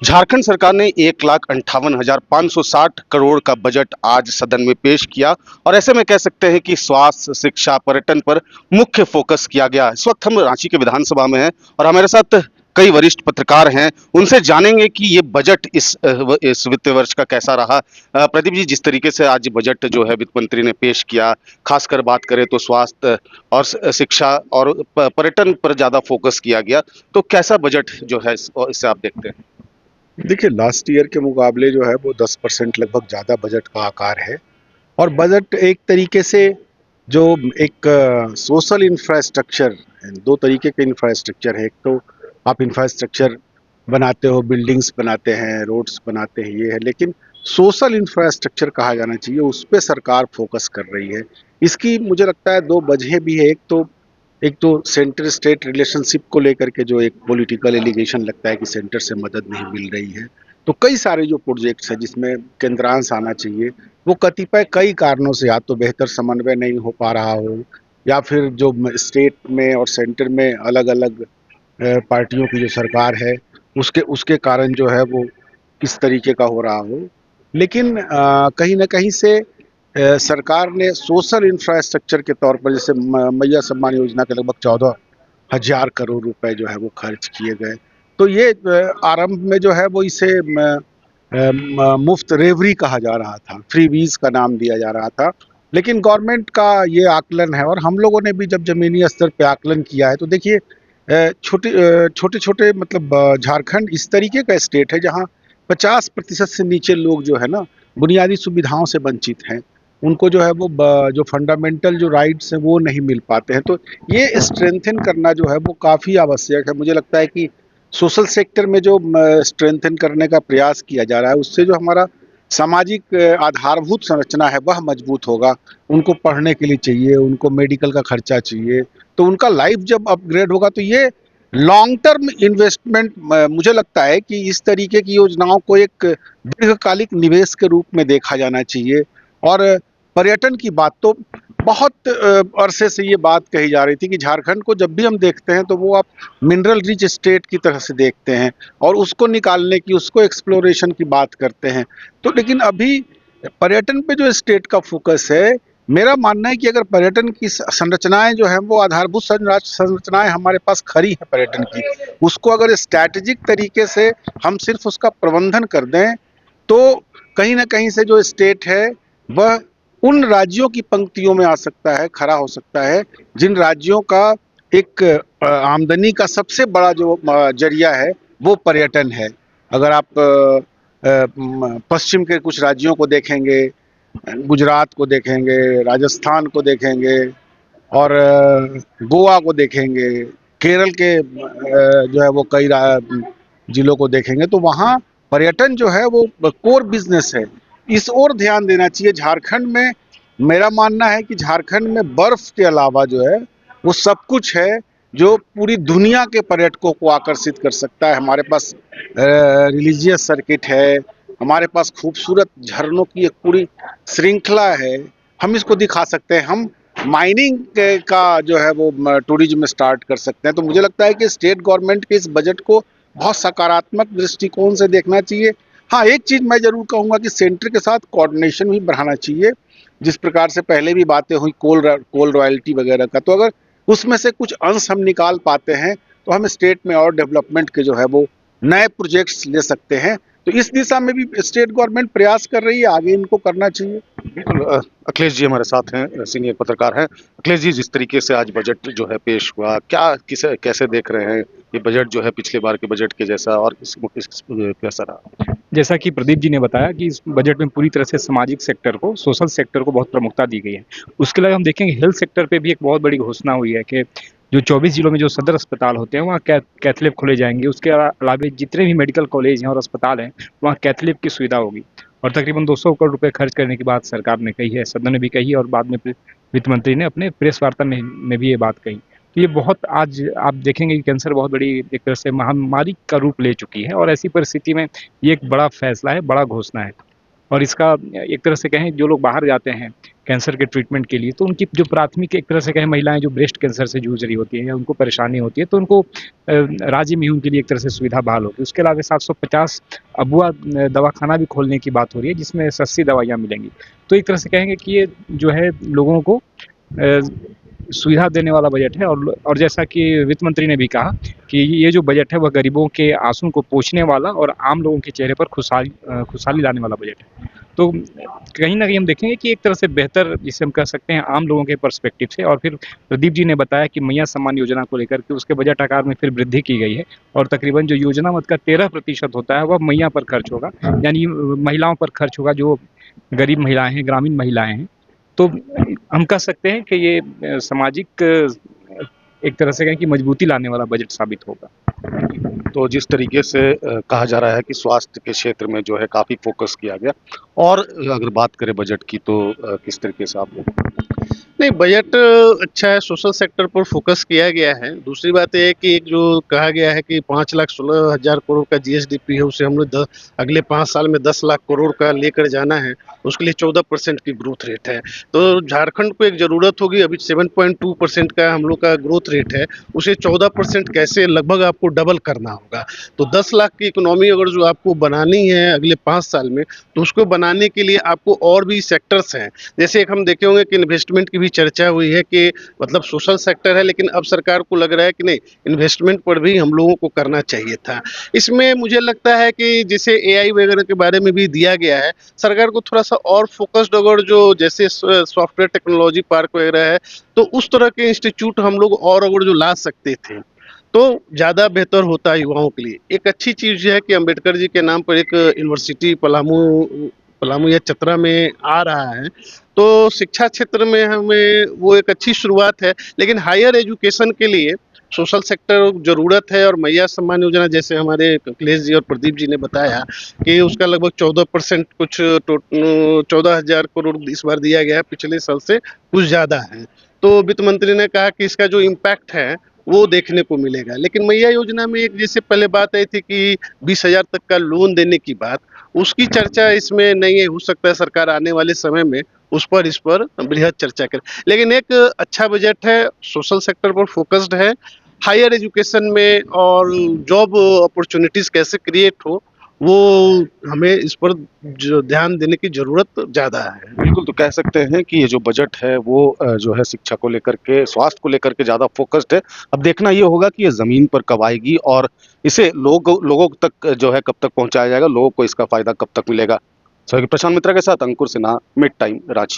झारखंड सरकार ने 1,58,560 करोड़ का बजट आज सदन में पेश किया और ऐसे में कह सकते हैं कि स्वास्थ्य, शिक्षा, पर्यटन पर मुख्य फोकस किया गया। इस वक्त हम रांची के विधानसभा में हैं और हमारे साथ कई वरिष्ठ पत्रकार हैं। उनसे जानेंगे कि ये बजट इस वित्त वर्ष का कैसा रहा। प्रदीप जी, जिस तरीके से आज बजट जो है वित्त मंत्री ने पेश किया, खासकर बात करें तो स्वास्थ्य और शिक्षा और पर्यटन पर ज्यादा फोकस किया गया, तो कैसा बजट जो है इससे आप देखते हैं? देखिए, लास्ट ईयर के मुकाबले जो है वो 10% लगभग ज़्यादा बजट का आकार है। और बजट एक तरीके से जो एक सोशल इंफ्रास्ट्रक्चर, दो तरीके के इंफ्रास्ट्रक्चर है। एक तो आप इंफ्रास्ट्रक्चर बनाते हो, बिल्डिंग्स बनाते हैं, रोड्स बनाते हैं, ये है। लेकिन सोशल इंफ्रास्ट्रक्चर कहा जाना चाहिए, उस पे सरकार फोकस कर रही है। इसकी मुझे लगता है दो वजहें भी है। एक तो सेंटर स्टेट रिलेशनशिप को लेकर के जो एक पॉलिटिकल एलिगेशन लगता है कि सेंटर से मदद नहीं मिल रही है। तो कई सारे जो प्रोजेक्ट्स हैं जिसमें केंद्रांश आना चाहिए, वो कतिपय कई कारणों से या तो बेहतर समन्वय नहीं हो पा रहा हो, या फिर जो स्टेट में और सेंटर में अलग अलग पार्टियों की जो सरकार है, उसके उसके कारण जो है वो किस तरीके का हो रहा हो। लेकिन कहीं ना कहीं से सरकार ने सोशल इंफ्रास्ट्रक्चर के तौर पर, जैसे मैया सम्मान योजना के लगभग 14,000 करोड़ रुपए जो है वो खर्च किए गए। तो ये आरंभ में जो है वो इसे मुफ्त रेवरी कहा जा रहा था, फ्रीबीज का नाम दिया जा रहा था। लेकिन गवर्नमेंट का ये आकलन है, और हम लोगों ने भी जब जमीनी स्तर पे आकलन किया है, तो देखिए छोटे छोटे मतलब झारखंड इस तरीके का स्टेट है जहाँ 50% से नीचे लोग जो है ना, बुनियादी सुविधाओं से वंचित हैं। उनको जो है वो जो फंडामेंटल जो राइट्स हैं वो नहीं मिल पाते हैं। तो ये स्ट्रेंथन करना जो है वो काफ़ी आवश्यक है। मुझे लगता है कि सोशल सेक्टर में जो स्ट्रेंथन करने का प्रयास किया जा रहा है, उससे जो हमारा सामाजिक आधारभूत संरचना है वह मजबूत होगा। उनको पढ़ने के लिए चाहिए, उनको मेडिकल का खर्चा चाहिए, तो उनका लाइफ जब अपग्रेड होगा तो ये लॉन्ग टर्म इन्वेस्टमेंट, मुझे लगता है कि इस तरीके की योजनाओं को एक दीर्घकालिक निवेश के रूप में देखा जाना चाहिए। और पर्यटन की बात तो बहुत अरसे से ये बात कही जा रही थी कि झारखंड को जब भी हम देखते हैं तो वो आप मिनरल रिच स्टेट की तरह से देखते हैं, और उसको निकालने की, उसको एक्सप्लोरेशन की बात करते हैं। तो लेकिन अभी पर्यटन पे जो स्टेट का फोकस है, मेरा मानना है कि अगर पर्यटन की संरचनाएं जो है वो आधारभूत संरचनाएं हमारे पास खरी है पर्यटन की, उसको अगर स्ट्रैटेजिक तरीके से हम सिर्फ उसका प्रबंधन कर दें, तो कहीं ना कहीं से जो स्टेट है वह उन राज्यों की पंक्तियों में आ सकता है, खड़ा हो सकता है, जिन राज्यों का एक आमदनी का सबसे बड़ा जो जरिया है वो पर्यटन है। अगर आप पश्चिम के कुछ राज्यों को देखेंगे, गुजरात को देखेंगे, राजस्थान को देखेंगे, और गोवा को देखेंगे, केरल के जो है वो कई जिलों को देखेंगे, तो वहाँ पर्यटन जो है वो कोर बिजनेस है। इस ओर ध्यान देना चाहिए। झारखंड में मेरा मानना है कि झारखंड में बर्फ के अलावा जो है वो सब कुछ है जो पूरी दुनिया के पर्यटकों को आकर्षित कर सकता है। हमारे पास रिलीजियस सर्किट है, हमारे पास खूबसूरत झरनों की एक पूरी श्रृंखला है, हम इसको दिखा सकते हैं। हम माइनिंग का जो है वो टूरिज्म स्टार्ट कर सकते हैं। तो मुझे लगता है कि स्टेट गवर्नमेंट के इस बजट को बहुत सकारात्मक दृष्टिकोण से देखना चाहिए। हाँ, एक चीज़ मैं ज़रूर कहूँगा कि सेंटर के साथ कोऑर्डिनेशन भी बढ़ाना चाहिए। जिस प्रकार से पहले भी बातें हुई कोल रॉयल्टी वगैरह का, तो अगर उसमें से कुछ अंश हम निकाल पाते हैं तो हम स्टेट में और डेवलपमेंट के जो है वो नए प्रोजेक्ट्स ले सकते हैं। तो इस दिशा में भी स्टेट गवर्नमेंट प्रयास कर रही है, आगे इनको करना चाहिए। बिल्कुल। अखिलेश जी हमारे साथ हैं, सीनियर पत्रकार हैं। अखिलेश जी, जिस तरीके से आज बजट जो है पेश हुआ, क्या किसे कैसे देख रहे हैं? ये बजट जो है पिछले बार के बजट के जैसा और कैसा रहा? जैसा कि प्रदीप जी ने बताया कि इस बजट में पूरी तरह से सामाजिक सेक्टर को, सोशल सेक्टर को बहुत प्रमुखता दी गई है। उसके अलावा हम देखेंगे हेल्थ सेक्टर पे भी एक बहुत बड़ी घोषणा हुई है कि जो 24 जिलों में जो सदर अस्पताल होते हैं वहाँ कैथ लैब खोले जाएंगे। उसके अलावा जितने भी मेडिकल कॉलेज हैं और अस्पताल हैं वहाँ कैथ लैब की सुविधा होगी। और तकरीबन 200 करोड़ रुपए खर्च करने की बात सरकार ने कही है, सदन ने भी कही, और बाद में वित्त मंत्री ने अपने प्रेस वार्ता में भी ये बात कही। तो ये बहुत, आज आप देखेंगे कि कैंसर बहुत बड़ी एक तरह से महामारी का रूप ले चुकी है, और ऐसी परिस्थिति में ये एक बड़ा फैसला है, बड़ा घोषणा है। और इसका एक तरह से कहें जो लोग बाहर जाते हैं कैंसर के ट्रीटमेंट के लिए, तो उनकी जो प्राथमिक एक तरह से कहें महिलाएं जो ब्रेस्ट कैंसर से जूझ रही होती हैं या उनको परेशानी होती है, तो उनको राज्य में ही उनके लिए एक तरह से सुविधा बहाल होगी। उसके अलावा 750 अबुआ दवाखाना भी खोलने की बात हो रही है, जिसमें सस्ती दवाइयाँ मिलेंगी। तो एक तरह से कहेंगे कि ये जो है लोगों को सुविधा देने वाला बजट है, और जैसा कि वित्त मंत्री ने भी कहा कि ये जो बजट है वह गरीबों के आंसू को पोंछने वाला और आम लोगों के चेहरे पर खुशहाली लाने वाला बजट है। तो कहीं न कहीं हम देखेंगे कि एक तरह से बेहतर जिसे हम कह सकते हैं आम लोगों के पर्सपेक्टिव से। और फिर प्रदीप जी ने बताया कि मैया सम्मान योजना को लेकर के उसके बजट आकार में फिर वृद्धि की गई है, और तकरीबन जो योजना मद का 13% होता है वह मैया पर खर्च होगा, यानी महिलाओं पर खर्च होगा, जो गरीब महिलाएँ हैं, ग्रामीण महिलाएँ हैं। तो हम कह सकते हैं कि ये सामाजिक एक तरह से कहें कि मजबूती लाने वाला बजट साबित होगा। तो जिस तरीके से कहा जा रहा है कि स्वास्थ्य के क्षेत्र में जो है काफ़ी फोकस किया गया, और अगर बात करें बजट की तो किस तरीके से आप नहीं, बजट अच्छा है, सोशल सेक्टर पर फोकस किया गया है। दूसरी बात ये है कि एक जो कहा गया है कि 5,16,000 करोड़ का जीएसडीपी है, उसे हम लोग अगले 5 साल में 10 लाख करोड़ का लेकर जाना है, उसके लिए 14% की ग्रोथ रेट है। तो झारखंड को एक ज़रूरत होगी, अभी 7.2% का हम लोग का ग्रोथ रेट है, उसे 14% कैसे लगभग आपको डबल करना होगा। तो 10 लाख की इकोनॉमी अगर जो आपको बनानी है अगले 5 साल में, तो उसको बनाने के लिए आपको और भी सेक्टर्स हैं। जैसे एक हम देखे होंगे कि इन्वेस्टमेंट की भी चर्चा हुई है कि मतलब सोशल सेक्टर है, लेकिन अब सरकार को लग रहा है कि नहीं, इन्वेस्टमेंट पर भी हम लोगों को करना चाहिए था। इसमें मुझे लगता है कि जैसे एआई वगैरह के बारे में भी दिया गया है, सरकार को थोड़ा सा और फोकस्ड अगर जो जैसे सॉफ्टवेयर टेक्नोलॉजी पार्क वगैरह है, तो उस तरह के इंस्टीट्यूट हम लोग और अगर जो ला सकते थे तो ज़्यादा बेहतर होता है युवाओं के लिए। एक अच्छी चीज़ है कि अंबेडकर जी के नाम पर एक यूनिवर्सिटी पलामू या चतरा में आ रहा है, तो शिक्षा क्षेत्र में हमें वो एक अच्छी शुरुआत है। लेकिन हायर एजुकेशन के लिए सोशल सेक्टर ज़रूरत है, और मैया सम्मान योजना जैसे हमारे अखिलेश जी और प्रदीप जी ने बताया कि उसका लगभग 14% कुछ 14,000 करोड़ इस बार दिया गया है, पिछले साल से कुछ ज़्यादा है। तो वित्त मंत्री ने कहा कि इसका जो इम्पैक्ट है वो देखने को मिलेगा। लेकिन मैया योजना में एक जैसे पहले बात आई थी कि 20,000 तक का लोन देने की बात, उसकी चर्चा इसमें नहीं है। हो सकता है सरकार आने वाले समय में इस पर बृहद चर्चा करे। लेकिन एक अच्छा बजट है, सोशल सेक्टर पर फोकस्ड है, हायर एजुकेशन में और जॉब अपॉर्चुनिटीज कैसे क्रिएट हो, वो हमें इस पर जो ध्यान देने की ज़रूरत ज़्यादा है। बिल्कुल, तो कह सकते हैं कि ये जो बजट है वो जो है शिक्षा को लेकर के, स्वास्थ्य को लेकर के ज़्यादा फ़ोकस्ड है। अब देखना ये होगा कि ये ज़मीन पर कब आएगी और इसे लोगों तक जो है कब तक पहुँचाया जाएगा, लोगों को इसका फ़ायदा कब तक मिलेगा। सहयोगी प्रशांत मित्रा के साथ अंकुर सिन्हा, मिड टाइम, रांची।